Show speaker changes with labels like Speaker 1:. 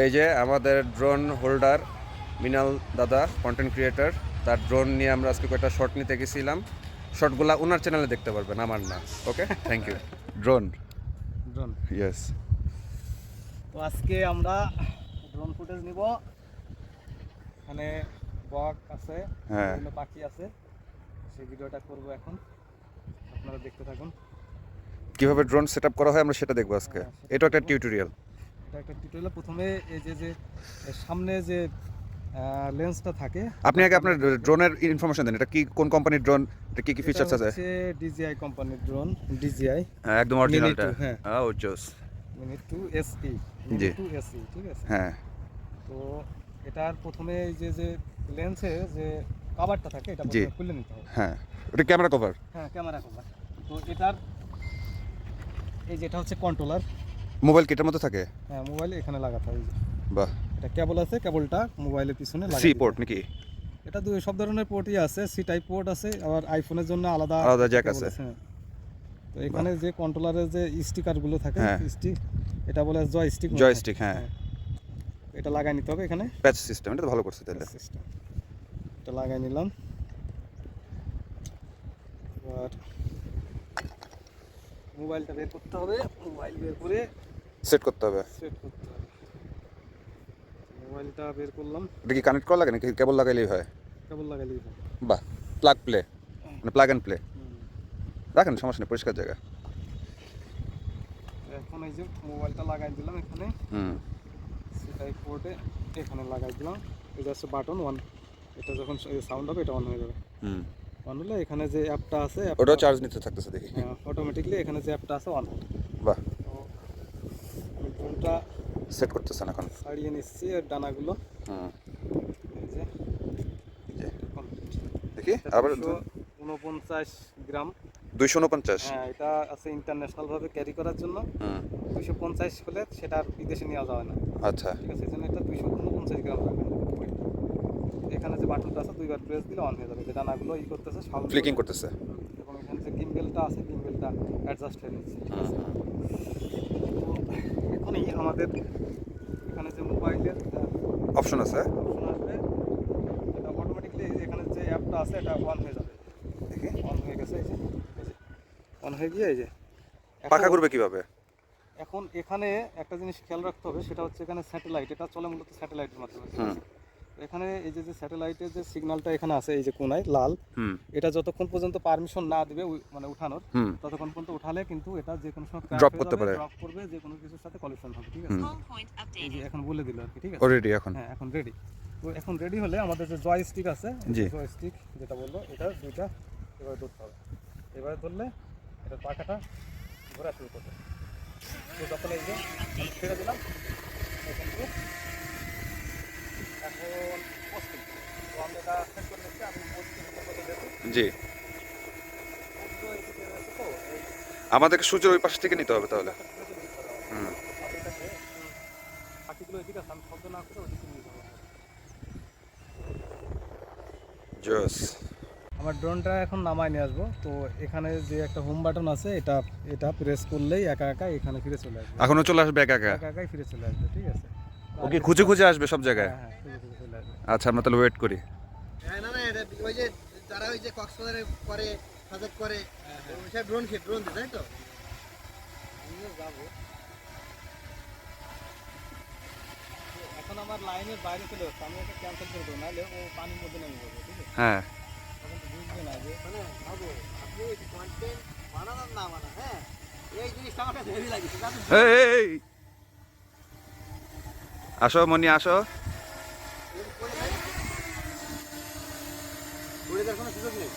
Speaker 1: এই যে আমাদের ড্রোন হোল্ডার মিনাল দাদা, কন্টেন্ট ক্রিয়েটর, তার ড্রোন নিয়ে আমরা আজকে কয়েকটা শর্ট নিতে গেছিলাম। শর্টগুলা ওনার চ্যানেলে দেখতে পারবেন, আমার না। Okay, thank you. Drone
Speaker 2: drone
Speaker 1: yes.
Speaker 2: তো আজকে আমরা ড্রোন ফুটেজ নিব। এখানে বক আছে,
Speaker 1: হ্যাঁ,
Speaker 2: বিভিন্ন পাখি আছে, সেই ভিডিওটা করব এখন। আপনারা দেখতে থাকুন।
Speaker 1: কিভাবে ড্রোন সেট আপ করা হয় আমরা সেটা দেখবো আজকে। এটা একটা টিউটোরিয়াল।
Speaker 2: এটা একটা টিউটোরিয়াল। প্রথমে এই যে সামনে যে লেন্সটা থাকে,
Speaker 1: আপনি আগে আপনার ড্রোনের ইনফরমেশন দেন। এটা কি, কোন কোম্পানির ড্রোন, এটা কি কি ফিচার্স আছে?
Speaker 2: হচ্ছে DJI কোম্পানির ড্রোন। DJI
Speaker 1: হ্যাঁ, একদম অরিজিনালটা।
Speaker 2: Mini 2, হ্যাঁ।
Speaker 1: ও জোস।
Speaker 2: Mini 2 SE,
Speaker 1: জি।
Speaker 2: Mini 2 SE, ঠিক আছে।
Speaker 1: হ্যাঁ,
Speaker 2: তো এটার প্রথমে এই যে লেন্সে যে কভারটা থাকে, এটা
Speaker 1: জি।
Speaker 2: প্রথমে খুলে নিতে হবে।
Speaker 1: হ্যাঁ, ওটা ক্যামেরা কভার।
Speaker 2: হ্যাঁ, ক্যামেরা কভার। তো এটার এই যে এটা হচ্ছে কন্ট্রোলার।
Speaker 1: মোবাইল কিটার মতো থাকে।
Speaker 2: হ্যাঁ, মোবাইলে এখানে লাগাতে হবে।
Speaker 1: বাহ।
Speaker 2: এটা কেবল আছে, কেবলটা মোবাইলের পিছনে
Speaker 1: সি
Speaker 2: লাগাই
Speaker 1: পোর্ট
Speaker 2: দিতে
Speaker 1: নাকি?
Speaker 2: হবে। এটা সব ধরনের পোর্টই আছে। সি টাইপ পোর্ট আছে, আবার আইফোনের জন্য আলাদা
Speaker 1: আলাদা জ্যাক
Speaker 2: কেবল
Speaker 1: আছে।
Speaker 2: হ্যাঁ। তো এখানে যে কন্ট্রোলারের যে স্টিকারগুলো থাকে,
Speaker 1: হ্যাঁ।
Speaker 2: স্টিক, এটা বলে জয়স্টিক।
Speaker 1: জয়স্টিক, হ্যাঁ।
Speaker 2: এটা লাগাই নিতে হবে এখানে।
Speaker 1: প্যাচ সিস্টেম, এটা তো ভালো করছে তাহলে।
Speaker 2: সিস্টেম এটা লাগাই নিলাম। আর মোবাইলটা বের করতে হবে। মোবাইল বের করে
Speaker 1: সেট করতে হবে।
Speaker 2: সেট করতে হবে। মোবাইলটা বের করলাম।
Speaker 1: এটা কি কানেক্ট করা লাগে নাকি কেবল লাগাইলেই হয়?
Speaker 2: কেবল লাগাইলেই হবে।
Speaker 1: বাহ। প্লাগ প্লে, মানে প্লাগ অ্যান্ড প্লে।
Speaker 2: হুম।
Speaker 1: রাখেন, সমস্যা নেই, পরিষ্কার জায়গা।
Speaker 2: এখন এই যে মোবাইলটা লাগাই দিলাম এখানে।
Speaker 1: হুম।
Speaker 2: সেটাই পোর্টে এখানে লাগাই দিলাম। এই জাস্ট বাটন অন। এটা যখন সাউন্ড হবে এটা অন হয়ে যাবে।
Speaker 1: হুম।
Speaker 2: অন হলে এখানে যে অ্যাপটা আছে,
Speaker 1: ওটাও চার্জ নিতে থাকতেছে দেখি।
Speaker 2: অটোমেটিকলি এখানে যে অ্যাপটা আছে অন হবে।
Speaker 1: বাহ।
Speaker 2: তো আমি ড্রোনটা
Speaker 1: সেট করতেছেন এখন।
Speaker 2: ছাড়িয়ে নিচ্ছি এর ডানাগুলো।
Speaker 1: হুম।
Speaker 2: এই যে
Speaker 1: জি।
Speaker 2: কমপ্লিট।
Speaker 1: দেখি আবার
Speaker 2: 249 গ্রাম।
Speaker 1: 249।
Speaker 2: হ্যাঁ, এটা আছে ইন্টারন্যাশনাল ভাবে ক্যারি করার জন্য।
Speaker 1: হুম।
Speaker 2: 250 হলে সেটা আর বিদেশে নেওয়া যাবে না।
Speaker 1: আচ্ছা।
Speaker 2: ঠিক আছে, এই জন্য এটা 249 গ্রাম রাখবেন। এখানে যে বাটনটা আছে দুইবার প্রেস দিলে অন হয়ে যাবে। যে ডানাগুলো করতেছে, সাউন্ড
Speaker 1: ফ্লিকিং করতেছে।
Speaker 2: এবং এখানে যে গিম্বেলটা আছে, গিম্বেলটা অ্যাডজাস্ট হয়ে নিচ্ছে। ঠিক আছে। তো এখনই আমাদের এখানে যে মোবাইলের
Speaker 1: অপশন আছে।
Speaker 2: অপশন আসবে, এটা অটোমেটিকলি এখানে যে অ্যাপটা আছে এটা অন হয়ে যাবে।
Speaker 1: দেখি
Speaker 2: অন হয়ে গেছে, এই যে অন হয়ে গিয়ে এই যে
Speaker 1: পাখা ঘুরবে কিভাবে?
Speaker 2: এখন এখানে একটা জিনিস খেয়াল রাখতে হবে, সেটা হচ্ছে এখানে স্যাটেলাইট, এটা চলে মূলত স্যাটেলাইটের মাধ্যমে।
Speaker 1: হুম।
Speaker 2: এখানে এই যে স্যাটেলাইটের যে সিগন্যালটা এখানে আছে, এই যে কোনায় লাল,
Speaker 1: হুম।
Speaker 2: এটা যতক্ষণ পর্যন্ত পারমিশন না দিবে মানে উঠানোর,
Speaker 1: হুম।
Speaker 2: ততক্ষণ পর্যন্ত উঠালে কিন্তু এটা যে কোনো সময়
Speaker 1: ড্রপ করতে পারে।
Speaker 2: ড্রপ করবে, যে কোনো কিছুর সাথে কলিশন হবে। ঠিক আছে। এই যে এখন বলে দিল আর কি। ঠিক আছে,
Speaker 1: অলরেডি এখন।
Speaker 2: হ্যাঁ, এখন রেডি। তো এখন রেডি হলে আমাদের যে জয়স্টিক আছে,
Speaker 1: জি।
Speaker 2: জয়স্টিক যেটা বললো, এটা দুইটা এবারে ধরতে হবে। এবারে ধরলে এটা পাখাটা ঘোরা শুরু করবে। তো যখন এই যে আমি ছেড়ে দিলাম, এখন পোস্টিং। তো আমি এটা সেট করে নিচ্ছি। আমি পোস্টিং করতে দেখি।
Speaker 1: জি। আমাদেরকে সূর্যের ওই পাশ থেকে নিতে হবে তাহলে। হুম।
Speaker 2: পাখিগুলো এদিকে আছে, আমি শব্দ না করে ওদিকে নিয়ে যাবো।
Speaker 1: জোস।
Speaker 2: আমার ড্রোনটা এখন নামায় নিয়ে আসবো। তো এখানে যে একটা হোম বাটন আছে, এটা এটা প্রেস করলেই একা একা এখানে ফিরে চলে আসবে।
Speaker 1: এখনো চলে আসবে একা একা?
Speaker 2: একা একাই ফিরে চলে আসবে। ঠিক আছে।
Speaker 1: ওকে খুঁজে খুঁজে আসবে সব জায়গায়?
Speaker 2: হ্যাঁ, খুঁজে খুঁজে চলে আসবে।
Speaker 1: আচ্ছা, আমরা তাহলে ওয়েট করি।
Speaker 3: না না, এটা ওই যে যারা ওই যে কক্সবাজারে করে, সাজেক করে, ওইসব ড্রোন দিয়ে, তাই তো?
Speaker 2: আমিও যাবো। এখন আমার লাইনের বাইরে চলে যাচ্ছে, আমি এটা ক্যান্সেল করে দেবো, নাহলে ও পানির মধ্যে নেমে যাবে। ঠিক আছে।
Speaker 1: হ্যাঁ।
Speaker 3: তখন তো বুঝবে না যে মানে বাবু, আপনি কন্টেন্ট বানান আর না বানান, হ্যাঁ, এই জিনিসটা আমার কাছে হেভি লাগছে।
Speaker 1: এই আসো মনি, আসো।
Speaker 3: ঘুরে যাওয়ার কোনো সুযোগ নেই।